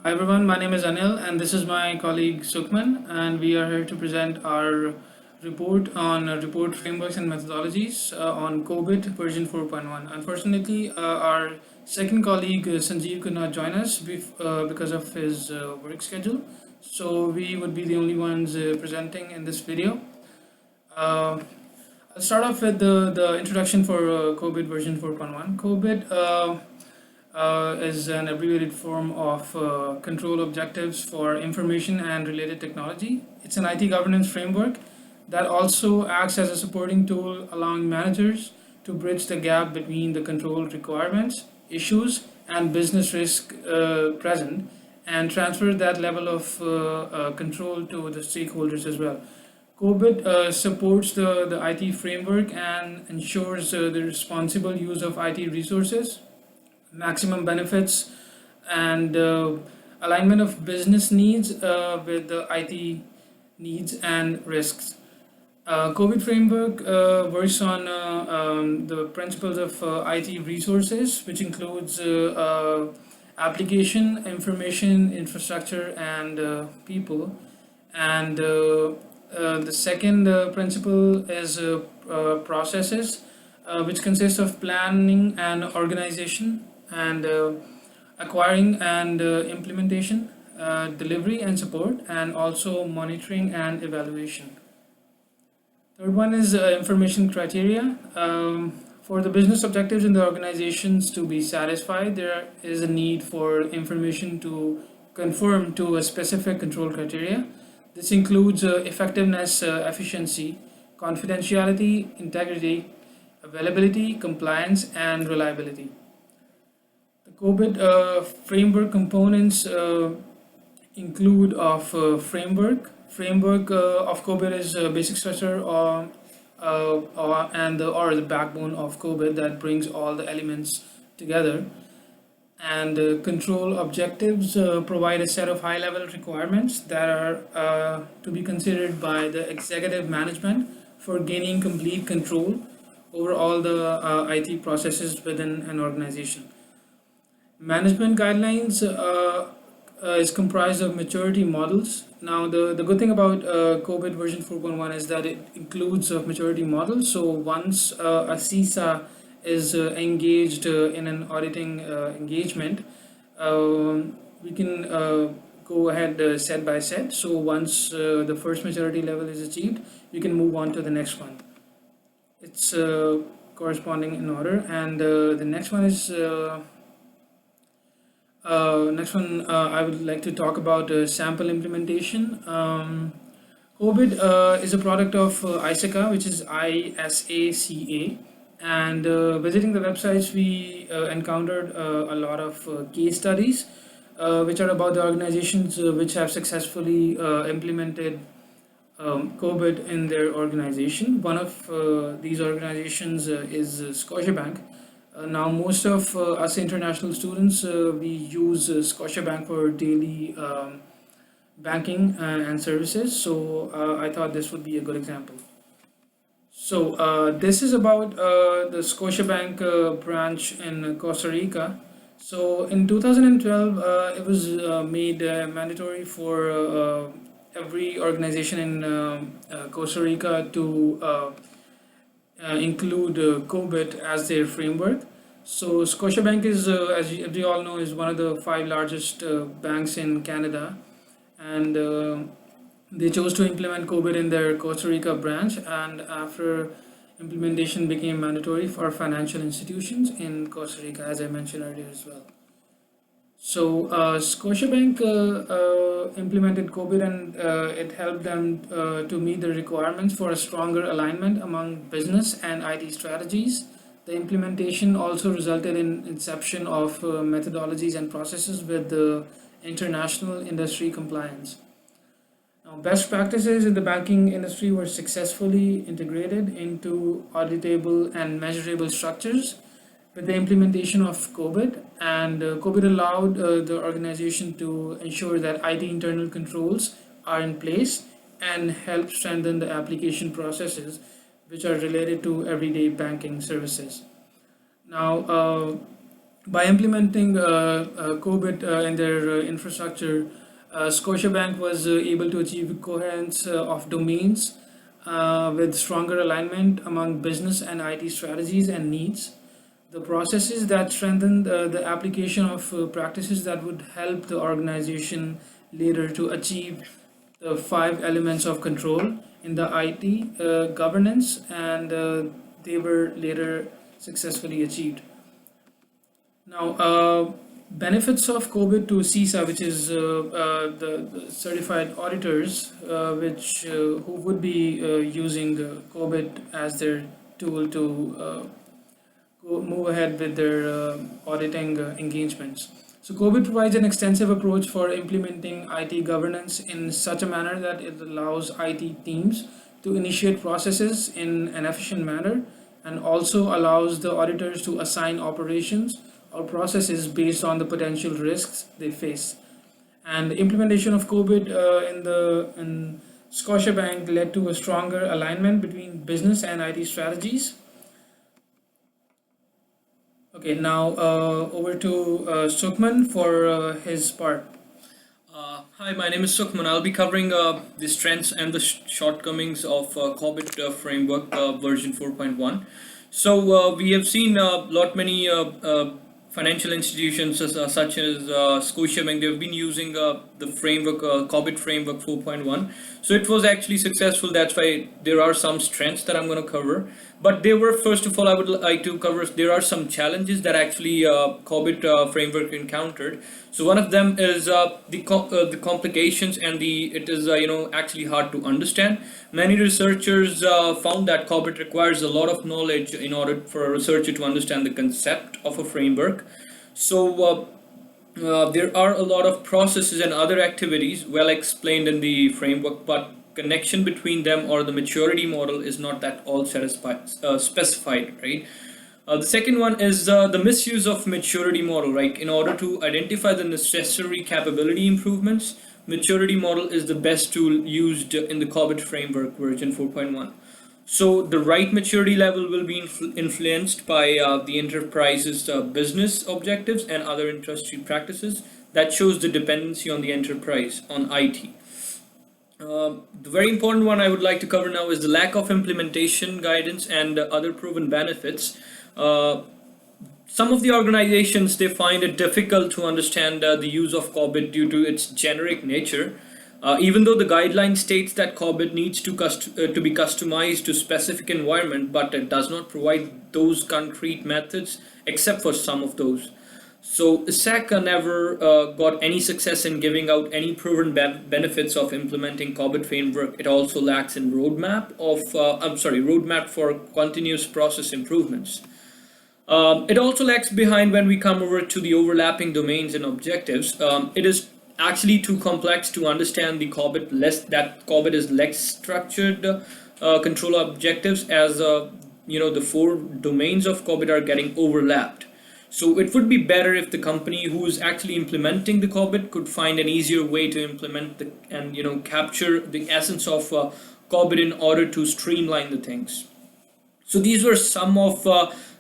Hi everyone, my name is Anil and this is my colleague Sukhman, and we are here to present our report on report frameworks and methodologies on Cobit version 4.1. Unfortunately, our second colleague Sanjeev could not join us because of his work schedule, so we would be the only ones presenting in this video. Uh, I'll start off with the introduction for Cobit version 4.1. Cobit is an abbreviated form of control objectives for information and related technology. It's an IT governance framework that also acts as a supporting tool allowing managers to bridge the gap between the control requirements, issues, and business risk present, and transfer that level of control to the stakeholders as well. Cobit supports the IT framework and ensures the responsible use of IT resources, maximum benefits, and alignment of business needs with the IT needs and risks. COVID framework works on the principles of IT resources, which includes application, information, infrastructure, and people. And the second principle is processes, which consists of planning and organization, and acquiring and implementation, delivery and support, and also monitoring and evaluation. Third one is information criteria. For the business objectives in the organizations to be satisfied, there is a need for information to conform to a specific control criteria. This includes effectiveness, efficiency, confidentiality, integrity, availability, compliance, and reliability. The Cobit framework components include of framework of Cobit is basic structure or the backbone of Cobit that brings all the elements together. And control objectives provide a set of high level requirements that are to be considered by the executive management for gaining complete control over all the IT processes within an organization. Management guidelines is comprised of maturity models. Now, the good thing about Cobit version 4.1 is that it includes maturity models. So once a CISA is engaged in an auditing engagement, we can go ahead set by set. So once the first maturity level is achieved, we can move on to the next one. It's corresponding in order, and the next one is I would like to talk about sample implementation. Cobit is a product of ISACA, which is ISACA. And visiting the websites, we encountered a lot of case studies, which are about the organizations which have successfully implemented Cobit in their organization. One of these organizations is Scotiabank. Now, most of us international students, we use Scotiabank for daily banking and services. So I thought this would be a good example. So this is about the Scotiabank branch in Costa Rica. So in 2012, it was made mandatory for every organization in Costa Rica to include Cobit as their framework. So Scotiabank is, as we all know, is one of the five largest banks in Canada, and they chose to implement Cobit in their Costa Rica branch, and after implementation became mandatory for financial institutions in Costa Rica, as I mentioned earlier as well. So Scotiabank implemented Cobit, and it helped them to meet the requirements for a stronger alignment among business and IT strategies. The implementation also resulted in inception of methodologies and processes with the international industry compliance. Now, best practices in the banking industry were successfully integrated into auditable and measurable structures with the implementation of Cobit, and Cobit allowed the organization to ensure that IT internal controls are in place and help strengthen the application processes which are related to everyday banking services. Now, By implementing Cobit in their infrastructure, Scotiabank was able to achieve coherence of domains with stronger alignment among business and IT strategies and needs. The processes that strengthened the application of practices that would help the organization later to achieve the five elements of control in the IT governance, and they were later successfully achieved. Now, benefits of COVID to CISA, which is the certified auditors, who would be using COVID as their tool to move ahead with their auditing engagements. So COVID provides an extensive approach for implementing IT governance in such a manner that it allows IT teams to initiate processes in an efficient manner, and also allows the auditors to assign operations or processes based on the potential risks they face. And the implementation of COVID in Scotiabank led to a stronger alignment between business and IT strategies. Okay, now over to Sukhman for his part. Hi, my name is Sukhman. I'll be covering the strengths and the shortcomings of Cobit framework version 4.1. So we have seen a lot many financial institutions such as Scotiabank. They've been using the framework Cobit framework 4.1. So it was actually successful. That's why there are some strengths that I'm going to cover. But there were, first of all, I would like to cover, there are some challenges that actually Cobit framework encountered. So one of them is the complications, and it is actually hard to understand. Many researchers found that Cobit requires a lot of knowledge in order for a researcher to understand the concept of a framework. So there are a lot of processes and other activities well explained in the framework, but connection between them or the maturity model is not that all specified, right? The second one is the misuse of maturity model, right? In order to identify the necessary capability improvements, maturity model is the best tool used in the Cobit framework version 4.1. So the right maturity level will be influenced by the enterprise's business objectives and other industry practices. That shows the dependency on the enterprise on IT. The very important one I would like to cover now is the lack of implementation guidance and other proven benefits. Uh, some of the organizations, they find it difficult to understand the use of Cobit due to its generic nature. Even though the guideline states that Cobit needs to be customized to specific environment, but it does not provide those concrete methods except for some of those. So ISACA never got any success in giving out any proven benefits of implementing Cobit framework. It also lacks in roadmap for continuous process improvements. It also lags behind when we come over to the overlapping domains and objectives. It is actually too complex to understand the Cobit is less structured control objectives, as the four domains of Cobit are getting overlapped. So it would be better if the company who is actually implementing the Cobit could find an easier way to implement and capture the essence of Cobit in order to streamline the things. So these were some of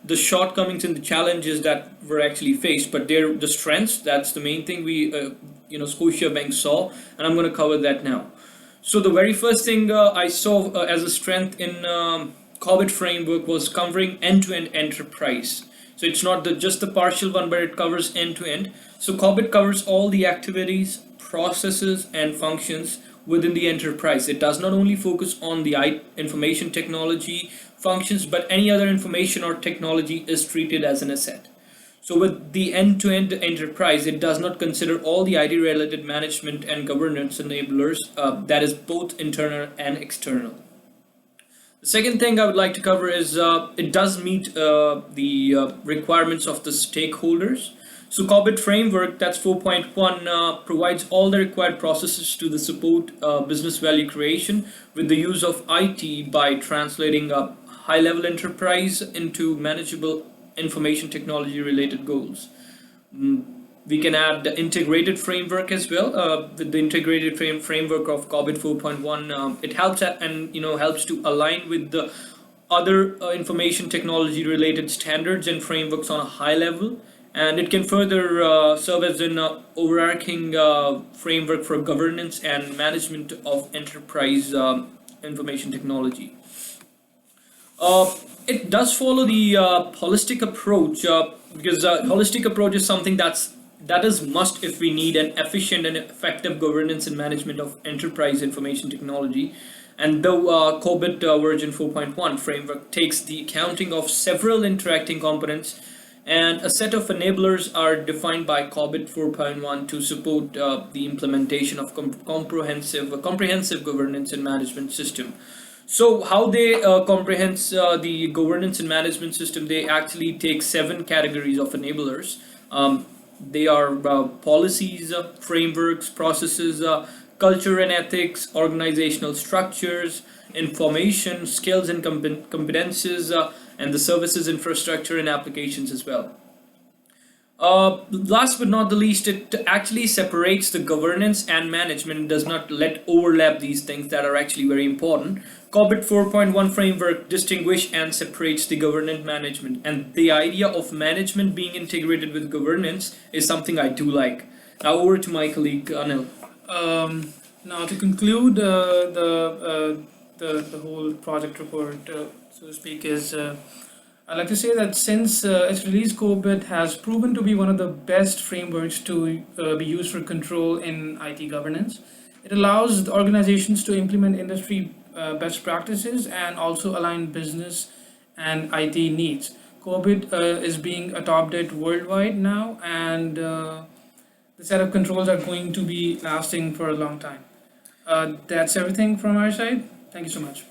the shortcomings and the challenges that were actually faced, but they're the strengths. That's the main thing we, Scotiabank saw, and I'm going to cover that now. So the very first thing I saw as a strength in Cobit framework was covering end-to-end enterprise. So it's not just the partial one, but it covers end-to-end. So Cobit covers all the activities, processes, and functions within the enterprise. It does not only focus on the information technology functions, but any other information or technology is treated as an asset. So with the end-to-end enterprise, it does not consider all the IT related management and governance enablers, that is both internal and external. The second thing I would like to cover is it does meet the requirements of the stakeholders. So Cobit framework, that's 4.1, provides all the required processes to the support business value creation with the use of IT by translating a high-level enterprise into manageable information technology related goals. We can add the integrated framework as well. With the integrated framework of Cobit 4.1, it helps helps to align with the other information technology related standards and frameworks on a high level, and it can further serve as an overarching framework for governance and management of enterprise information technology. It does follow the holistic approach, because holistic approach is something that is must if we need an efficient and effective governance and management of enterprise information technology. And though Cobit version 4.1 framework takes the accounting of several interacting components, and a set of enablers are defined by Cobit 4.1 to support the implementation of comprehensive governance and management system. So how they comprehend the governance and management system, they actually take 7 categories of enablers. They are policies, frameworks, processes, culture and ethics, organizational structures, information, skills and competences, and the services infrastructure and applications as well. Last but not the least, it actually separates the governance and management and does not let overlap these things that are actually very important. Cobit 4.1 framework distinguish and separates the governance management, and the idea of management being integrated with governance is something I do like. Now over to my colleague Anil. Now to conclude the whole project report, so to speak, is I'd like to say that since its release, Cobit has proven to be one of the best frameworks to be used for control in IT governance. It allows the organizations to implement industry best practices and also align business and IT needs. Cobit is being adopted worldwide now, and the set of controls are going to be lasting for a long time. That's everything from our side. Thank you so much.